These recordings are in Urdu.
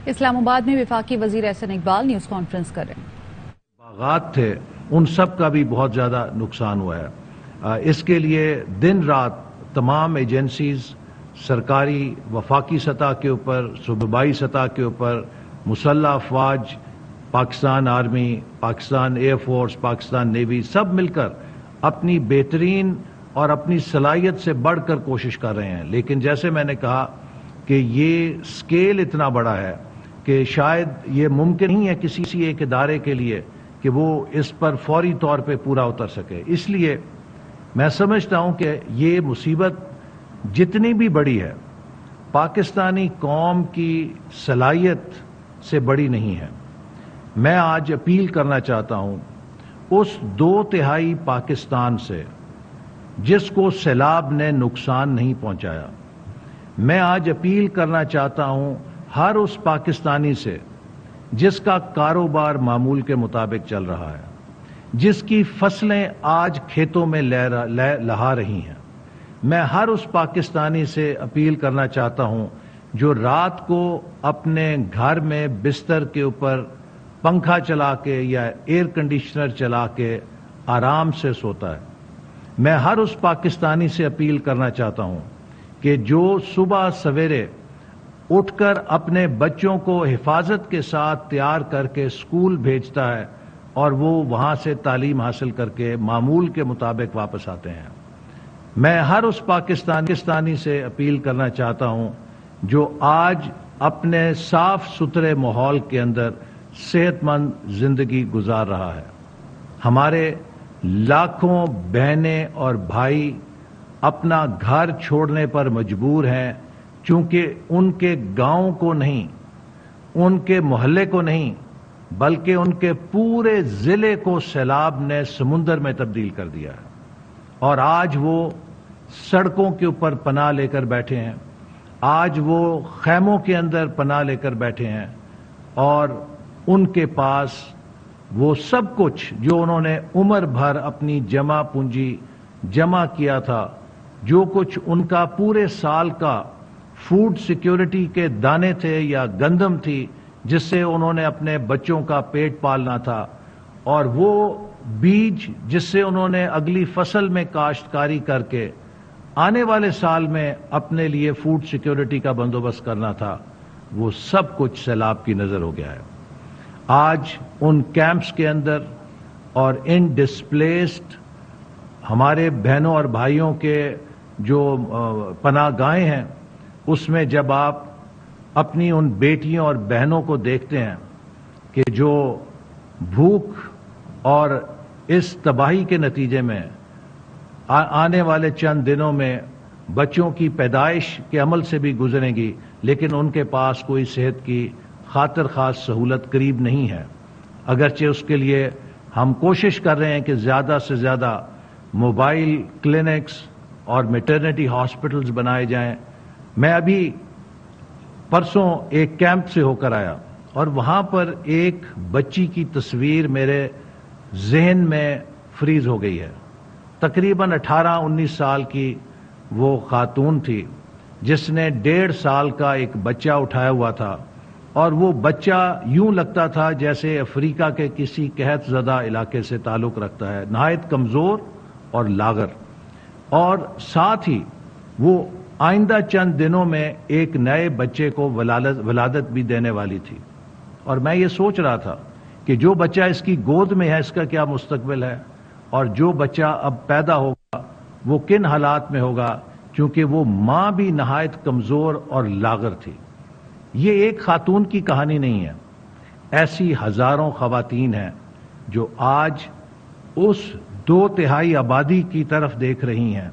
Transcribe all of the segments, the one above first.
اسلام آباد میں وفاقی وزیر احسن اقبال نیوز کانفرنس کر رہے ہیں۔ باغات تھے ان سب کا بھی بہت زیادہ نقصان ہوا ہے۔ اس کے لیے دن رات تمام ایجنسیز سرکاری وفاقی سطح کے اوپر، صوبائی سطح کے اوپر، مسلح افواج، Pakistan army, Pakistan air force, Pakistan navy, سب مل کر اپنی بہترین اور اپنی صلاحیت سے بڑھ کر کوشش کر رہے ہیں۔ لیکن جیسے میں نے کہا کہ یہ سکیل اتنا بڑا ہے کہ شاید یہ ممکن نہیں ہے کسی ایک ادارے کے لیے کہ وہ اس پر فوری طور پہ پورا اتر سکے۔ اس لیے میں سمجھتا ہوں کہ یہ مصیبت جتنی بھی بڑی ہے پاکستانی قوم کی صلاحیت سے بڑی نہیں ہے۔ میں آج اپیل کرنا چاہتا ہوں اس 2/3 پاکستان سے جس کو سیلاب نے نقصان نہیں پہنچایا۔ میں آج اپیل کرنا چاہتا ہوں ہر اس پاکستانی سے جس کا کاروبار معمول کے مطابق چل رہا ہے، جس کی فصلیں آج کھیتوں میں لہا رہی ہیں۔ میں ہر اس پاکستانی سے اپیل کرنا چاہتا ہوں جو رات کو اپنے گھر میں بستر کے اوپر پنکھا چلا کے یا ایئر کنڈیشنر چلا کے آرام سے سوتا ہے۔ میں ہر اس پاکستانی سے اپیل کرنا چاہتا ہوں کہ جو صبح سویرے اٹھ کر اپنے بچوں کو حفاظت کے ساتھ تیار کر کے اسکول بھیجتا ہے اور وہ وہاں سے تعلیم حاصل کر کے معمول کے مطابق واپس آتے ہیں۔ میں ہر اس پاکستانی سے اپیل کرنا چاہتا ہوں جو آج اپنے صاف ستھرے ماحول کے اندر صحت مند زندگی گزار رہا ہے۔ ہمارے لاکھوں بہنیں اور بھائی اپنا گھر چھوڑنے پر مجبور ہیں چونکہ ان کے گاؤں کو نہیں، ان کے محلے کو نہیں، بلکہ ان کے پورے ضلع کو سیلاب نے سمندر میں تبدیل کر دیا ہے، اور آج وہ سڑکوں کے اوپر پناہ لے کر بیٹھے ہیں، آج وہ خیموں کے اندر پناہ لے کر بیٹھے ہیں، اور ان کے پاس وہ سب کچھ جو انہوں نے عمر بھر اپنی جمع پونجی جمع کیا تھا، جو کچھ ان کا پورے سال کا فوڈ سیکیورٹی کے دانے تھے یا گندم تھی جس سے انہوں نے اپنے بچوں کا پیٹ پالنا تھا، اور وہ بیج جس سے انہوں نے اگلی فصل میں کاشتکاری کر کے آنے والے سال میں اپنے لیے فوڈ سیکیورٹی کا بندوبست کرنا تھا، وہ سب کچھ سیلاب کی نظر ہو گیا ہے۔ آج ان کیمپس کے اندر اور ان ڈسپلیسڈ ہمارے بہنوں اور بھائیوں کے جو پناہ گاہیں ہیں، اس میں جب آپ اپنی ان بیٹیوں اور بہنوں کو دیکھتے ہیں کہ جو بھوک اور اس تباہی کے نتیجے میں آنے والے چند دنوں میں بچوں کی پیدائش کے عمل سے بھی گزریں گی، لیکن ان کے پاس کوئی صحت کی خاطر خاص سہولت قریب نہیں ہے، اگرچہ اس کے لیے ہم کوشش کر رہے ہیں کہ زیادہ سے زیادہ موبائل کلینکس اور میٹرنٹی ہاسپٹلز بنائے جائیں۔ میں ابھی پرسوں ایک کیمپ سے ہو کر آیا اور وہاں پر ایک بچی کی تصویر میرے ذہن میں فریز ہو گئی ہے۔ تقریباً 18-19 سال کی وہ خاتون تھی جس نے 1.5 سال کا ایک بچہ اٹھایا ہوا تھا، اور وہ بچہ یوں لگتا تھا جیسے افریقہ کے کسی قحط زدہ علاقے سے تعلق رکھتا ہے، نہایت کمزور اور لاغر، اور ساتھ ہی وہ آئندہ چند دنوں میں ایک نئے بچے کو ولادت بھی دینے والی تھی۔ اور میں یہ سوچ رہا تھا کہ جو بچہ اس کی گود میں ہے اس کا کیا مستقبل ہے، اور جو بچہ اب پیدا ہوگا وہ کن حالات میں ہوگا، کیونکہ وہ ماں بھی نہایت کمزور اور لاغر تھی۔ یہ ایک خاتون کی کہانی نہیں ہے، ایسی ہزاروں خواتین ہیں جو آج اس 2/3 آبادی کی طرف دیکھ رہی ہیں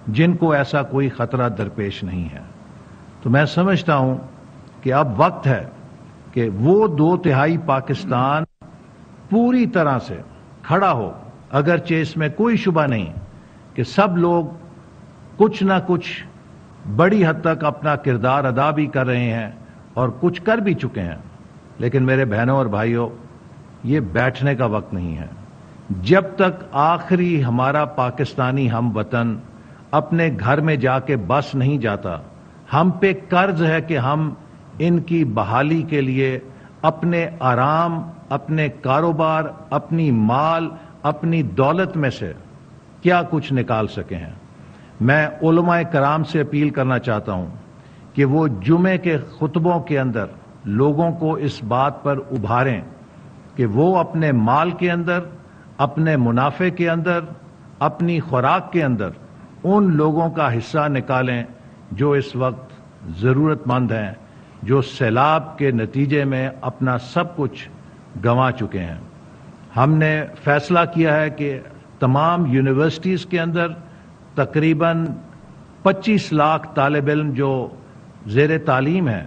جن کو ایسا کوئی خطرہ درپیش نہیں ہے۔ تو میں سمجھتا ہوں کہ اب وقت ہے کہ وہ 2/3 پاکستان پوری طرح سے کھڑا ہو، اگرچہ اس میں کوئی شبہ نہیں کہ سب لوگ کچھ نہ کچھ بڑی حد تک اپنا کردار ادا بھی کر رہے ہیں اور کچھ کر بھی چکے ہیں، لیکن میرے بہنوں اور بھائیوں، یہ بیٹھنے کا وقت نہیں ہے۔ جب تک آخری ہمارا پاکستانی ہم وطن اپنے گھر میں جا کے بس نہیں جاتا، ہم پہ قرض ہے کہ ہم ان کی بحالی کے لیے اپنے آرام، اپنے کاروبار، اپنی مال، اپنی دولت میں سے کیا کچھ نکال سکے ہیں۔ میں علماء کرام سے اپیل کرنا چاہتا ہوں کہ وہ جمعے کے خطبوں کے اندر لوگوں کو اس بات پر ابھاریں کہ وہ اپنے مال کے اندر، اپنے منافع کے اندر، اپنی خوراک کے اندر ان لوگوں کا حصہ نکالیں جو اس وقت ضرورت مند ہیں، جو سیلاب کے نتیجے میں اپنا سب کچھ گنوا چکے ہیں۔ ہم نے فیصلہ کیا ہے کہ تمام یونیورسٹیز کے اندر تقریباً 25 لاکھ طالب علم جو زیر تعلیم ہیں،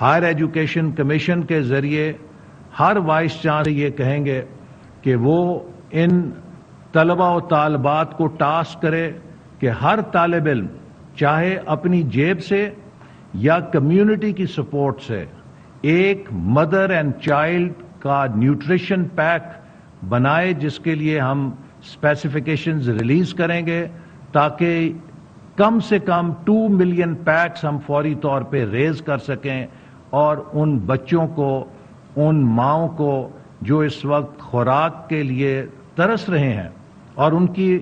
ہائر ایجوکیشن کمیشن کے ذریعے ہر وائس چانسلر یہ کہیں گے کہ وہ ان طلباء و طالبات کو ٹاسک کرے کہ ہر طالب علم چاہے اپنی جیب سے یا کمیونٹی کی سپورٹ سے ایک مدر اینڈ چائلڈ کا نیوٹریشن پیک بنائے، جس کے لیے ہم اسپیسیفیکیشنز ریلیز کریں گے تاکہ کم سے کم 2 ملین پیکس ہم فوری طور پہ ریز کر سکیں اور ان بچوں کو، ان ماؤں کو جو اس وقت خوراک کے لیے ترس رہے ہیں اور ان کی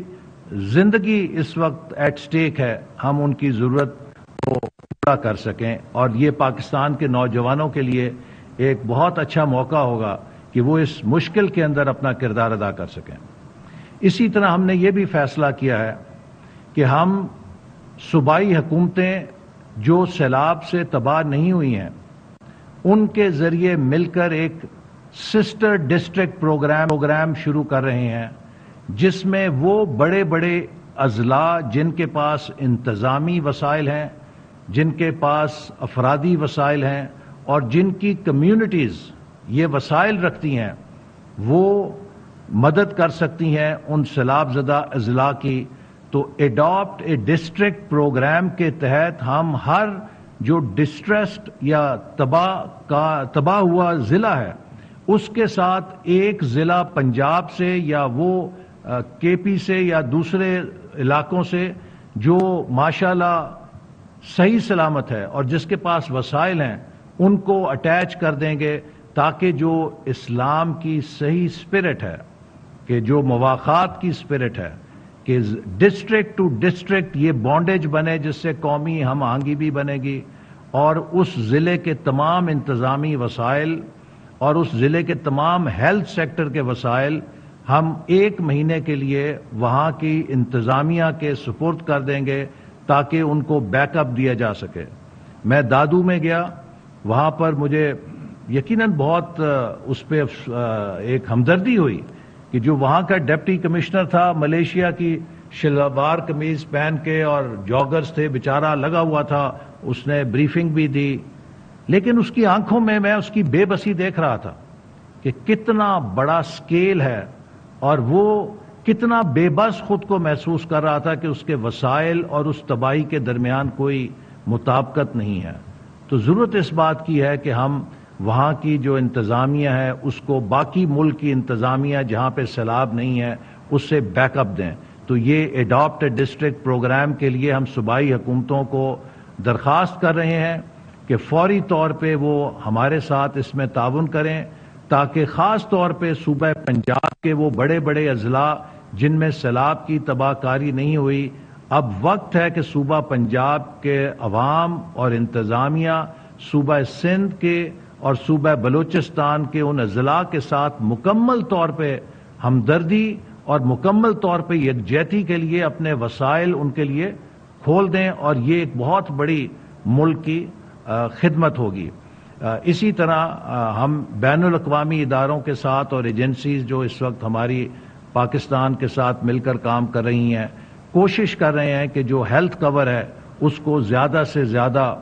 زندگی اس وقت ایٹ سٹیک ہے، ہم ان کی ضرورت کو پورا کر سکیں۔ اور یہ پاکستان کے نوجوانوں کے لیے ایک بہت اچھا موقع ہوگا کہ وہ اس مشکل کے اندر اپنا کردار ادا کر سکیں۔ اسی طرح ہم نے یہ بھی فیصلہ کیا ہے کہ ہم صوبائی حکومتیں جو سیلاب سے تباہ نہیں ہوئی ہیں ان کے ذریعے مل کر ایک سسٹر ڈسٹرکٹ پروگرام شروع کر رہے ہیں، جس میں وہ بڑے بڑے اضلاع جن کے پاس انتظامی وسائل ہیں، جن کے پاس افرادی وسائل ہیں اور جن کی کمیونٹیز یہ وسائل رکھتی ہیں، وہ مدد کر سکتی ہیں ان سیلاب زدہ اضلاع کی۔ تو اڈاپٹ اے ڈسٹرکٹ پروگرام کے تحت ہم ہر جو ڈسٹریسڈ یا تباہ ہوا ضلع ہے اس کے ساتھ ایک ضلع پنجاب سے یا وہ کے پی سے یا دوسرے علاقوں سے جو ماشاءاللہ صحیح سلامت ہے اور جس کے پاس وسائل ہیں ان کو اٹیچ کر دیں گے، تاکہ جو اسلام کی صحیح اسپرٹ ہے، کہ جو مواخات کی اسپرٹ ہے، کہ ڈسٹرکٹ ٹو ڈسٹرکٹ یہ بانڈیج بنے، جس سے قومی ہم آہنگی بھی بنے گی اور اس ضلع کے تمام انتظامی وسائل اور اس ضلع کے تمام ہیلتھ سیکٹر کے وسائل ہم 1 مہینے کے لیے وہاں کی انتظامیہ کے سپرد کر دیں گے تاکہ ان کو بیک اپ دیا جا سکے۔ میں دادو میں گیا، وہاں پر مجھے یقیناً بہت اس پہ ایک ہمدردی ہوئی کہ جو وہاں کا ڈپٹی کمشنر تھا، ملیشیا کی شلوار قمیض پہن کے اور جاگرز تھے، بیچارہ لگا ہوا تھا، اس نے بریفنگ بھی دی، لیکن اس کی آنکھوں میں اس کی بے بسی دیکھ رہا تھا کہ کتنا بڑا سکیل ہے اور وہ کتنا بے بس خود کو محسوس کر رہا تھا کہ اس کے وسائل اور اس تباہی کے درمیان کوئی مطابقت نہیں ہے۔ تو ضرورت اس بات کی ہے کہ ہم وہاں کی جو انتظامیہ ہے اس کو باقی ملک کی انتظامیہ جہاں پہ سیلاب نہیں ہے اس سے بیک اپ دیں۔ تو یہ اڈاپٹ ڈسٹرکٹ پروگرام کے لیے ہم صوبائی حکومتوں کو درخواست کر رہے ہیں کہ فوری طور پہ وہ ہمارے ساتھ اس میں تعاون کریں، تاکہ خاص طور پہ صوبہ پنجاب کے وہ بڑے بڑے اضلاع جن میں سیلاب کی تباہ کاری نہیں ہوئی، اب وقت ہے کہ صوبہ پنجاب کے عوام اور انتظامیہ صوبہ سندھ کے اور صوبہ بلوچستان کے ان اضلاع کے ساتھ مکمل طور پہ ہمدردی اور مکمل طور پہ یکجہتی کے لیے اپنے وسائل ان کے لیے کھول دیں، اور یہ ایک بہت بڑی ملک کی خدمت ہوگی۔ اسی طرح ہم بین الاقوامی اداروں کے ساتھ اور ایجنسیز جو اس وقت ہماری پاکستان کے ساتھ مل کر کام کر رہی ہیں، کوشش کر رہے ہیں کہ جو ہیلتھ کور ہے اس کو زیادہ سے زیادہ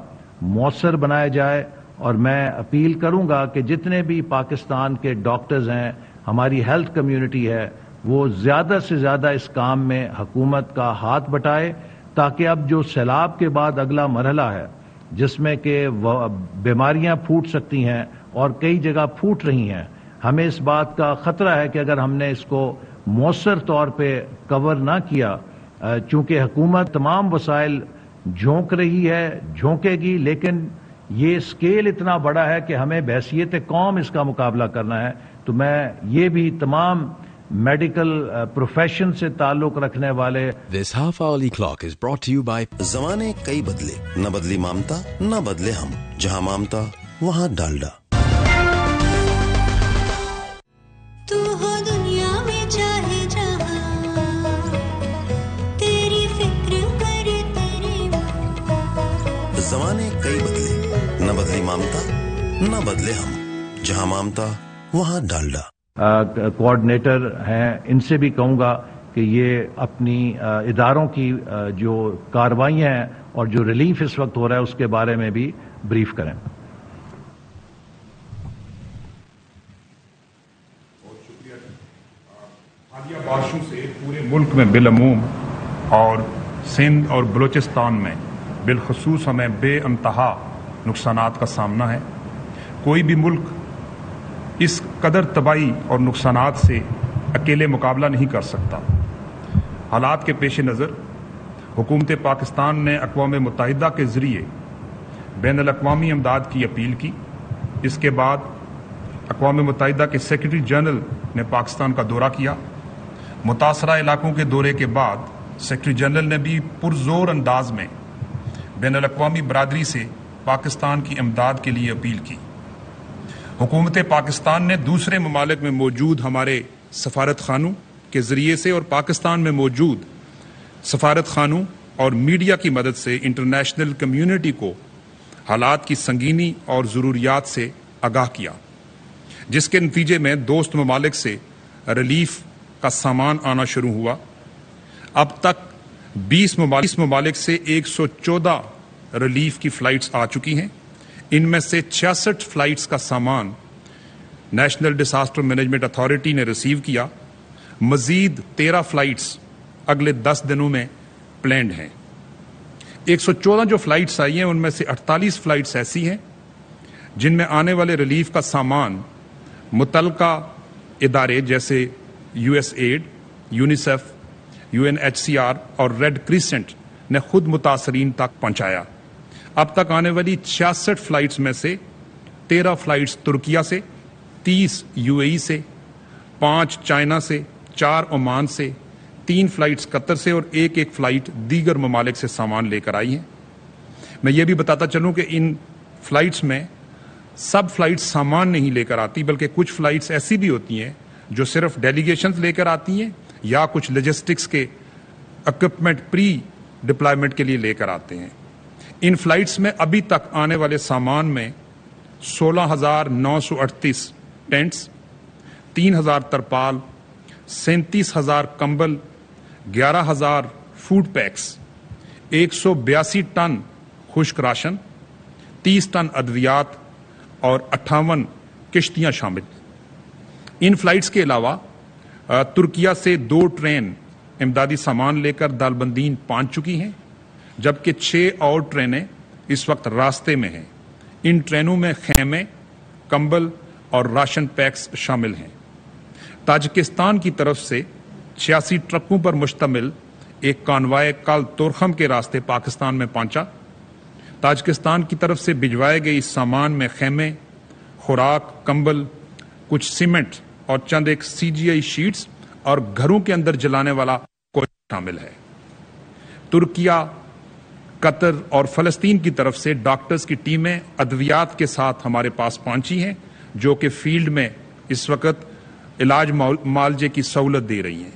مؤثر بنایا جائے، اور میں اپیل کروں گا کہ جتنے بھی پاکستان کے ڈاکٹرز ہیں، ہماری ہیلتھ کمیونٹی ہے، وہ زیادہ سے زیادہ اس کام میں حکومت کا ہاتھ بٹائے، تاکہ اب جو سیلاب کے بعد اگلا مرحلہ ہے جس میں کہ بیماریاں پھوٹ سکتی ہیں اور کئی جگہ پھوٹ رہی ہیں، ہمیں اس بات کا خطرہ ہے کہ اگر ہم نے اس کو مؤثر طور پہ کور نہ کیا، چونکہ حکومت تمام وسائل جھونک رہی ہے، جھونکے گی، لیکن یہ اسکیل اتنا بڑا ہے کہ ہمیں بحیثیت قوم اس کا مقابلہ کرنا ہے. تو میں یہ بھی تمام میڈیکل پروفیشن سے تعلق رکھنے والے. This half-hourly clock is brought to you by زمانے کئی بدلے, نہ بدلی مامتا, نہ بدلے ہم. جہاں مامتا وہاں ڈالڈا. تو ہو دنیا میں چاہے جہاں, تیری فکر کرے تیرے. زمانے کئی بدلے, نہ بدلی مامتا, نہ بدلے ہم. جہاں مامتا وہاں ڈالڈا. کوآرڈینیٹر ہیں, ان سے بھی کہوں گا کہ یہ اپنی اداروں کی جو کارروائیاں ہیں اور جو ریلیف اس وقت ہو رہا ہے اس کے بارے میں بھی بریف کریں. حالیہ بارشوں سے پورے ملک میں بالعموم اور سندھ اور بلوچستان میں بالخصوص ہمیں بے انتہا نقصانات کا سامنا ہے. کوئی بھی ملک اس قدر تباہی اور نقصانات سے اکیلے مقابلہ نہیں کر سکتا. حالات کے پیش نظر حکومت پاکستان نے اقوام متحدہ کے ذریعے بین الاقوامی امداد کی اپیل کی. اس کے بعد اقوام متحدہ کے سیکرٹری جنرل نے پاکستان کا دورہ کیا. متاثرہ علاقوں کے دورے کے بعد سیکرٹری جنرل نے بھی پرزور انداز میں بین الاقوامی برادری سے پاکستان کی امداد کے لیے اپیل کی. حکومت پاکستان نے دوسرے ممالک میں موجود ہمارے سفارت خانوں کے ذریعے سے اور پاکستان میں موجود سفارت خانوں اور میڈیا کی مدد سے انٹرنیشنل کمیونٹی کو حالات کی سنگینی اور ضروریات سے آگاہ کیا, جس کے نتیجے میں دوست ممالک سے ریلیف کا سامان آنا شروع ہوا. اب تک 20 ممالک سے 114 ریلیف کی فلائٹس آ چکی ہیں. ان میں سے 66 فلائٹس کا سامان نیشنل ڈیزاسٹر مینجمنٹ اتھارٹی نے ریسیو کیا. مزید 13 فلائٹس اگلے 10 دنوں میں پلینڈ ہیں. 114 جو فلائٹس آئی ہیں ان میں سے 48 فلائٹس ایسی ہیں جن میں آنے والے ریلیف کا سامان متعلقہ ادارے جیسے USAID, یونیسیف, UNHCR اور ریڈ کریسنٹ نے خود متاثرین تک پہنچایا. اب تک آنے والی 66 فلائٹس میں سے 13 فلائٹس ترکیہ سے, 30 UAE سے, 5 چائنا سے, 4 عمان سے, 3 فلائٹس قطر سے اور ایک فلائٹ دیگر ممالک سے سامان لے کر آئی ہیں. میں یہ بھی بتاتا چلوں کہ ان فلائٹس میں سب فلائٹس سامان نہیں لے کر آتی, بلکہ کچھ فلائٹس ایسی بھی ہوتی ہیں جو صرف ڈیلیگیشنز لے کر آتی ہیں یا کچھ لاجسٹکس کے اکوپمنٹ پری ڈپلائمنٹ کے لیے لے کر آتے ہیں. ان فلائٹس میں ابھی تک آنے والے سامان میں 16,938 ٹینٹس, 3,000 ترپال, 37,000 کمبل, 11,000 فوڈ پیکس, 182 ٹن خشک راشن, 30 ٹن ادویات اور 58 کشتیاں شامل. ان فلائٹس کے علاوہ ترکیہ سے 2 ٹرین امدادی سامان لے کر دالبندین پہنچ چکی ہیں, جبکہ 6 اور ٹرینیں اس وقت راستے میں ہیں. ان ٹرینوں میں خیمے, کمبل اور راشن پیکس شامل ہیں. تاجکستان کی طرف سے 86 ٹرکوں پر مشتمل ایک کانوائے کل تورخم کے راستے پاکستان میں پہنچا. تاجکستان کی طرف سے بھجوائے گئے اس سامان میں خیمے, خوراک, کمبل, کچھ سیمنٹ اور چند ایک CGI شیٹس اور گھروں کے اندر جلانے والا کوئلہ شامل ہے. ترکیہ, قطر اور فلسطین کی طرف سے ڈاکٹرز کی ٹیمیں ادویات کے ساتھ ہمارے پاس پہنچی ہیں, جو کہ فیلڈ میں اس وقت علاج معالجے کی سہولت دے رہی ہیں.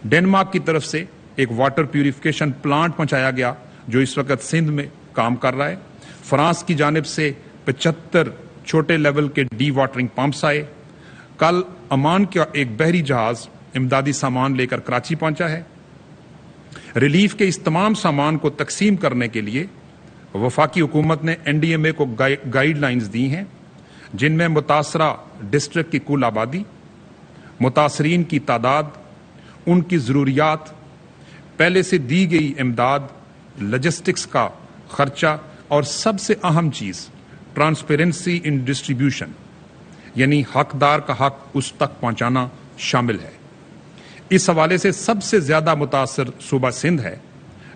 ڈنمارک کی طرف سے ایک واٹر پیوریفیکیشن پلانٹ پہنچایا گیا جو اس وقت سندھ میں کام کر رہا ہے. فرانس کی جانب سے 75 چھوٹے لیول کے ڈی واٹرنگ پمپس آئے. کل عمان کا ایک بحری جہاز امدادی سامان لے کر کراچی پہنچا ہے. ریلیف کے اس تمام سامان کو تقسیم کرنے کے لیے وفاقی حکومت نے NDMA کو گائیڈ لائنز دی ہیں, جن میں متاثرہ ڈسٹرکٹ کی کل آبادی, متاثرین کی تعداد, ان کی ضروریات, پہلے سے دی گئی امداد, لاجسٹکس کا خرچہ اور سب سے اہم چیز ٹرانسپیرنسی ان ڈسٹریبیوشن, یعنی حقدار کا حق اس تک پہنچانا شامل ہے. اس حوالے سے سب سے زیادہ متاثر صوبہ سندھ ہے,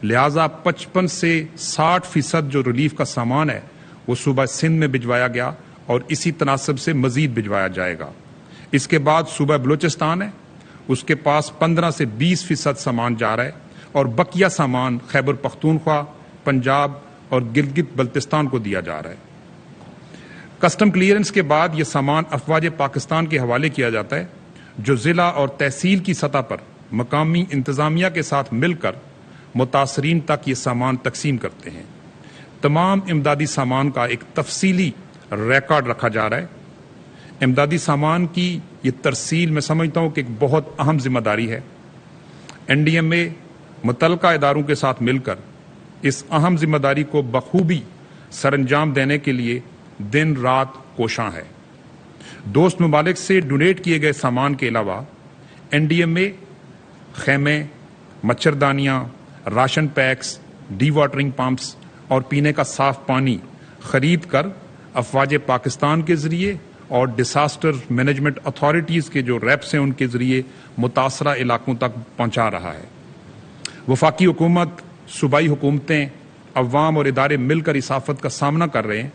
لہذا 55 سے 60% جو ریلیف کا سامان ہے وہ صوبہ سندھ میں بھجوایا گیا اور اسی تناسب سے مزید بھجوایا جائے گا. اس کے بعد صوبہ بلوچستان ہے, اس کے پاس 15 سے 20% سامان جا رہا ہے اور بقیہ سامان خیبر پختونخوا, پنجاب اور گلگت بلتستان کو دیا جا رہا ہے. کسٹم کلیئرنس کے بعد یہ سامان افواج پاکستان کے حوالے کیا جاتا ہے, جو ضلع اور تحصیل کی سطح پر مقامی انتظامیہ کے ساتھ مل کر متاثرین تک یہ سامان تقسیم کرتے ہیں. تمام امدادی سامان کا ایک تفصیلی ریکارڈ رکھا جا رہا ہے. امدادی سامان کی یہ ترسیل میں سمجھتا ہوں کہ ایک بہت اہم ذمہ داری ہے. NDMA متعلقہ اداروں کے ساتھ مل کر اس اہم ذمہ داری کو بخوبی سر انجام دینے کے لیے دن رات کوشاں ہے. دوست ممالک سے ڈونیٹ کیے گئے سامان کے علاوہ NDMA خیمے, مچھردانیاں, ration packs, dewatering pumps اور پینے کا صاف پانی خرید کر افواج پاکستان کے ذریعے اور ڈیزاسٹر مینجمنٹ اتھارٹیز کے جو ریپس ہیں ان کے ذریعے متاثرہ علاقوں تک پہنچا رہا ہے. وفاقی حکومت, صوبائی حکومتیں, عوام اور ادارے مل کر اس آفت کا سامنا کر رہے ہیں.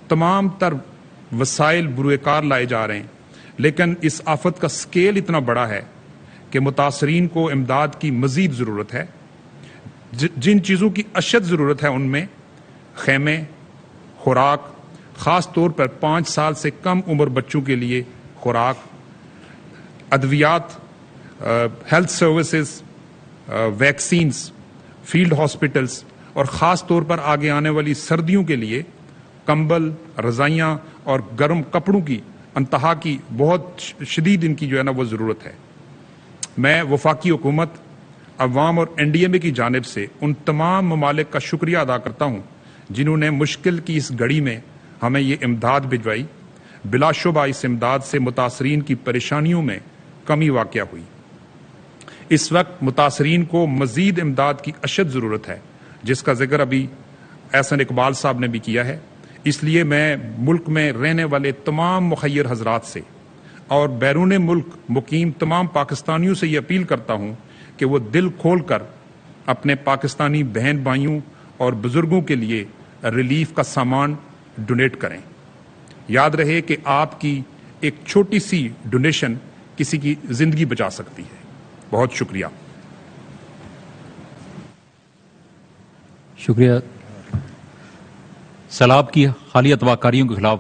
تمام تر وسائل بروئے کار لائے جا رہے ہیں, لیکن اس آفت کا سکیل اتنا بڑا ہے کہ متاثرین کو امداد کی مزید ضرورت ہے. جن چیزوں کی اشد ضرورت ہے ان میں خیمے, خوراک, خاص طور پر 5 سال سے کم عمر بچوں کے لیے خوراک, ادویات, health services, vaccines, field hospitals اور خاص طور پر آگے آنے والی سردیوں کے لیے کمبل, رضائیاں اور گرم کپڑوں کی انتہا کی بہت شدید ان کی جو ہے نا وہ ضرورت ہے. میں وفاقی حکومت, عوام اور NDMA کی جانب سے ان تمام ممالک کا شکریہ ادا کرتا ہوں جنہوں نے مشکل کی اس گھڑی میں ہمیں یہ امداد بھجوائی. بلا شبہ اس امداد سے متاثرین کی پریشانیوں میں کمی واقع ہوئی. اس وقت متاثرین کو مزید امداد کی اشد ضرورت ہے, جس کا ذکر ابھی احسن اقبال صاحب نے بھی کیا ہے. اس لیے میں ملک میں رہنے والے تمام مخیر حضرات سے اور بیرون ملک مقیم تمام پاکستانیوں سے یہ اپیل کرتا ہوں کہ وہ دل کھول کر اپنے پاکستانی بہن بھائیوں اور بزرگوں کے لیے ریلیف کا سامان ڈونیٹ کریں. یاد رہے کہ آپ کی ایک چھوٹی سی ڈونیشن کسی کی زندگی بچا سکتی ہے. بہت شکریہ. شکریہ. سیلاب کی حالیہ تباہ کے خلاف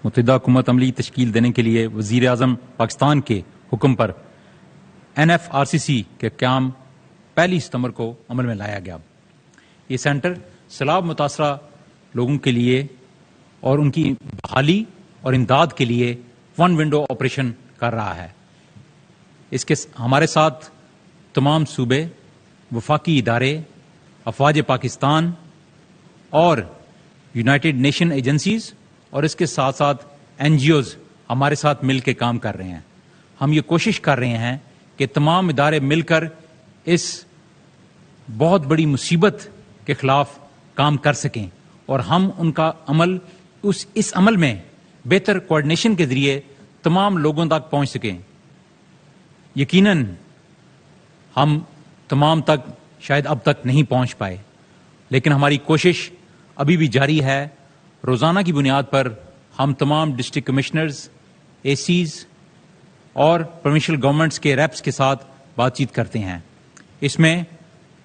متحدہ حکومت عملی تشکیل دینے کے لیے وزیر اعظم پاکستان کے حکم پر NFRCC کے قیام 1 ستمبر کو عمل میں لایا گیا. یہ سینٹر سیلاب متاثرہ لوگوں کے لیے اور ان کی بحالی اور امداد کے لیے 1 ونڈو آپریشن کر رہا ہے. اس کے ہمارے ساتھ تمام صوبے, وفاقی ادارے, افواج پاکستان اور یونائٹڈ نیشن ایجنسیز اور اس کے ساتھ ساتھ NGOز ہمارے ساتھ مل کے کام کر رہے ہیں. ہم یہ کوشش کر رہے ہیں کہ تمام ادارے مل کر اس بہت بڑی مصیبت کے خلاف کام کر سکیں اور ہم ان کا عمل اس عمل میں بہتر کوآرڈینیشن کے ذریعے تمام لوگوں تک پہنچ سکیں. یقیناً ہم تمام تک شاید اب تک نہیں پہنچ پائے, لیکن ہماری کوشش ابھی بھی جاری ہے. روزانہ کی بنیاد پر ہم تمام ڈسٹرکٹ کمشنرز, ACs اور پروونشل گورنمنٹس کے ریپس کے ساتھ بات چیت کرتے ہیں. اس میں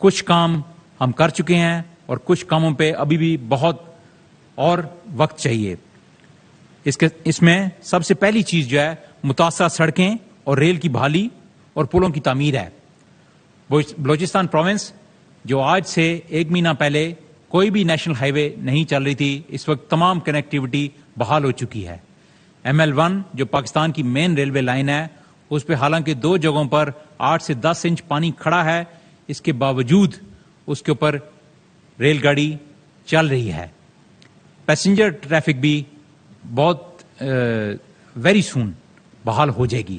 کچھ کام ہم کر چکے ہیں اور کچھ کاموں پہ ابھی بھی بہت اور وقت چاہیے. اس میں سب سے پہلی چیز جو ہے متاثرہ سڑکیں اور ریل کی بحالی اور پلوں کی تعمیر ہے. بلوچستان پروونس جو آج سے 1 مہینہ پہلے کوئی بھی نیشنل ہائی وے نہیں چل رہی تھی, اس وقت تمام کنیکٹیوٹی بحال ہو چکی ہے. ML1 جو پاکستان کی مین ریلوے لائن ہے, اس پہ حالانکہ 2 جگہوں پر 8 سے 10 انچ پانی کھڑا ہے, اس کے باوجود اس کے اوپر ریل گاڑی چل رہی ہے. پیسنجر ٹریفک بھی بہت ویری سون بحال ہو جائے گی.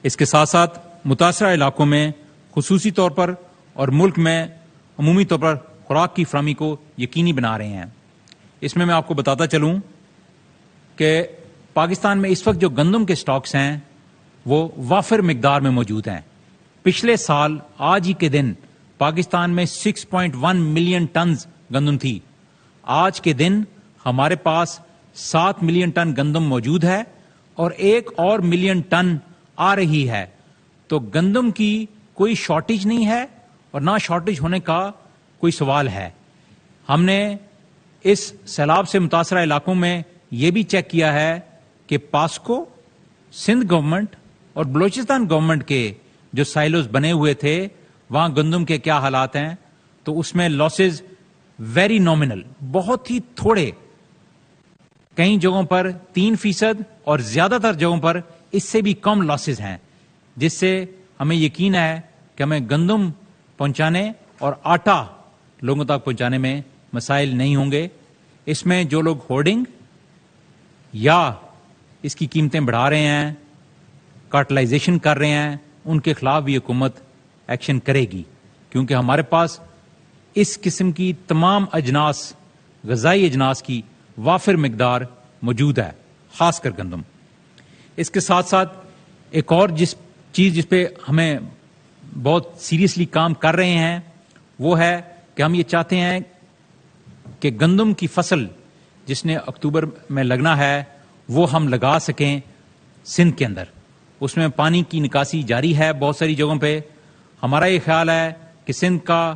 اس کے ساتھ ساتھ متاثرہ علاقوں میں خصوصی طور پر اور ملک میں عمومی طور پر خوراک کی فراہمی کو یقینی بنا رہے ہیں. اس میں آپ کو بتاتا چلوں کہ پاکستان میں اس وقت جو گندم کے سٹاکس ہیں وہ وافر مقدار میں موجود ہیں. پچھلے سال آج ہی کے دن پاکستان میں 6.1 ملین ٹنز گندم تھی آج کے دن ہمارے پاس 7 ملین ٹن گندم موجود ہے اور 1 اور ملین ٹن آ رہی ہے. تو گندم کی کوئی شارٹیج نہیں ہے اور نہ شارٹیج ہونے کا کوئی سوال ہے. ہم نے اس سیلاب سے متاثرہ علاقوں میں یہ بھی چیک کیا ہے کہ پاسکو، سندھ گورنمنٹ اور بلوچستان گورنمنٹ کے جو سائلوز بنے ہوئے تھے وہاں گندم کے کیا حالات ہیں. تو اس میں لاسز ویری نامنل، بہت ہی تھوڑے، کئی جگہوں پر 3% اور زیادہ تر جگہوں پر اس سے بھی کم لاسز ہیں، جس سے ہمیں یقین ہے کہ ہمیں گندم پہنچانے اور آٹا لوگوں تک پہنچانے میں مسائل نہیں ہوں گے. اس میں جو لوگ ہورڈنگ یا اس کی قیمتیں بڑھا رہے ہیں، کارٹلائزیشن کر رہے ہیں، ان کے خلاف بھی حکومت ایکشن کرے گی، کیونکہ ہمارے پاس اس قسم کی تمام اجناس، غذائی اجناس کی وافر مقدار موجود ہے، خاص کر گندم. اس کے ساتھ ساتھ ایک اور جس پہ ہمیں بہت سیریسلی کام کر رہے ہیں وہ ہے کہ ہم یہ چاہتے ہیں کہ گندم کی فصل جس نے اکتوبر میں لگنا ہے وہ ہم لگا سکیں سندھ کے اندر. اس میں پانی کی نکاسی جاری ہے بہت ساری جگہوں پہ. ہمارا یہ خیال ہے کہ سندھ کا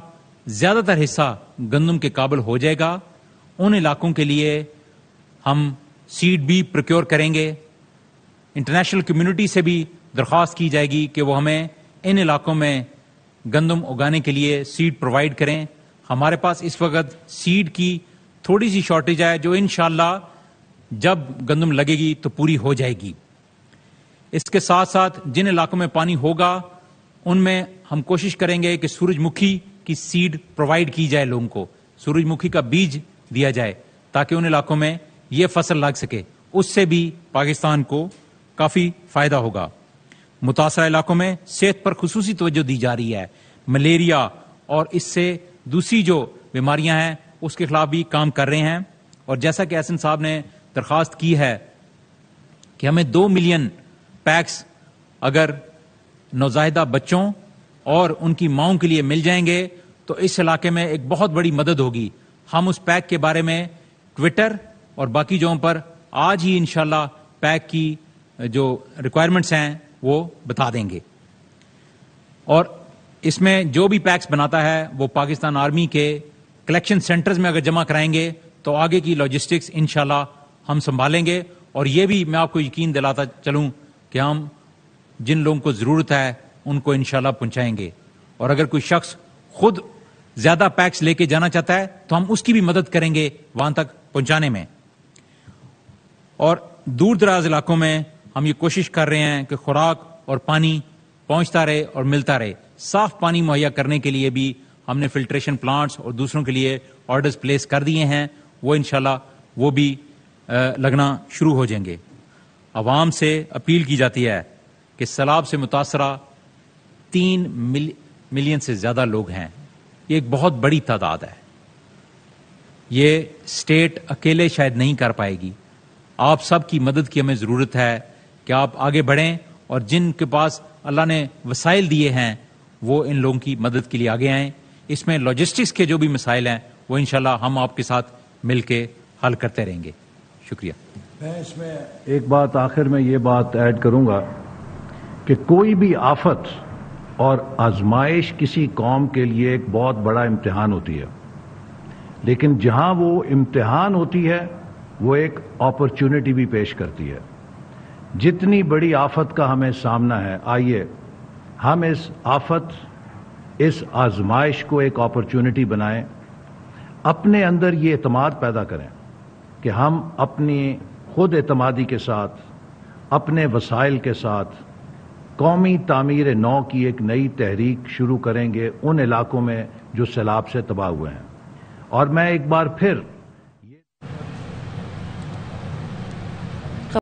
زیادہ تر حصہ گندم کے قابل ہو جائے گا. ان علاقوں کے لیے ہم سیڈ بھی پروکیور کریں گے. انٹرنیشنل کمیونٹی سے بھی درخواست کی جائے گی کہ وہ ہمیں ان علاقوں میں گندم اگانے کے لیے سیڈ پرووائڈ کریں. ہمارے پاس اس وقت سیڈ کی تھوڑی سی شارٹیج ہے جو انشاءاللہ جب گندم لگے گی تو پوری ہو جائے گی. اس کے ساتھ ساتھ جن علاقوں میں پانی ہوگا ان میں ہم کوشش کریں گے کہ سورج مکھی کی سیڈ پرووائڈ کی جائے، لوگوں کو سورج مکھی کا بیج دیا جائے تاکہ ان علاقوں میں یہ فصل لگ سکے. اس سے بھی پاکستان کو کافی فائدہ ہوگا. متاثرہ علاقوں میں صحت پر خصوصی توجہ دی جا رہی ہے. ملیریا اور اس سے دوسری جو بیماریاں ہیں اس کے خلاف بھی کام کر رہے ہیں. اور جیسا کہ احسن صاحب نے درخواست کی ہے کہ ہمیں 2 ملین پیکس اگر نوزائیدہ بچوں اور ان کی ماؤں کے لیے مل جائیں گے تو اس علاقے میں ایک بہت بڑی مدد ہوگی. ہم اس پیک کے بارے میں ٹویٹر اور باقی جگہوں پر آج ہی انشاءاللہ پیک کی جو ریکوائرمنٹس ہیں وہ بتا دیں گے. اور اس میں جو بھی پیکس بناتا ہے وہ پاکستان آرمی کے کلیکشن سینٹرز میں اگر جمع کرائیں گے تو آگے کی لاجسٹکس انشاءاللہ ہم سنبھالیں گے. اور یہ بھی میں آپ کو یقین دلاتا چلوں کہ ہم جن لوگوں کو ضرورت ہے ان کو انشاءاللہ پہنچائیں گے. اور اگر کوئی شخص خود زیادہ پیکس لے کے جانا چاہتا ہے تو ہم اس کی بھی مدد کریں گے وہاں تک پہنچانے میں. اور دور دراز علاقوں میں ہم یہ کوشش کر رہے ہیں کہ خوراک اور پانی پہنچتا رہے اور ملتا رہے. صاف پانی مہیا کرنے کے لیے بھی ہم نے فلٹریشن پلانٹس اور دوسروں کے لیے آرڈرز پلیس کر دیے ہیں. وہ انشاءاللہ وہ بھی لگنا شروع ہو جائیں گے. عوام سے اپیل کی جاتی ہے کہ سیلاب سے متاثرہ 3 ملین سے زیادہ لوگ ہیں. یہ ایک بہت بڑی تعداد ہے. یہ اسٹیٹ اکیلے شاید نہیں کر پائے گی. آپ سب کی مدد کی ہمیں ضرورت ہے کہ آپ آگے بڑھیں اور جن کے پاس اللہ نے وسائل دیے ہیں وہ ان لوگوں کی مدد کے لیے آگے آئیں. اس میں لاجسٹکس کے جو بھی مسائل ہیں وہ انشاءاللہ ہم آپ کے ساتھ مل کے حل کرتے رہیں گے. شکریہ. میں اس میں ایک بات آخر میں یہ بات ایڈ کروں گا کہ کوئی بھی آفت اور آزمائش کسی قوم کے لیے ایک بہت بڑا امتحان ہوتی ہے، لیکن جہاں وہ امتحان ہوتی ہے وہ ایک اپرچونٹی بھی پیش کرتی ہے. جتنی بڑی آفت کا ہمیں سامنا ہے، آئیے ہم اس آفت، اس آزمائش کو ایک اپرچونٹی بنائیں. اپنے اندر یہ اعتماد پیدا کریں کہ ہم اپنی خود اعتمادی کے ساتھ، اپنے وسائل کے ساتھ قومی تعمیر نو کی ایک نئی تحریک شروع کریں گے ان علاقوں میں جو سیلاب سے تباہ ہوئے ہیں. اور میں ایک بار پھر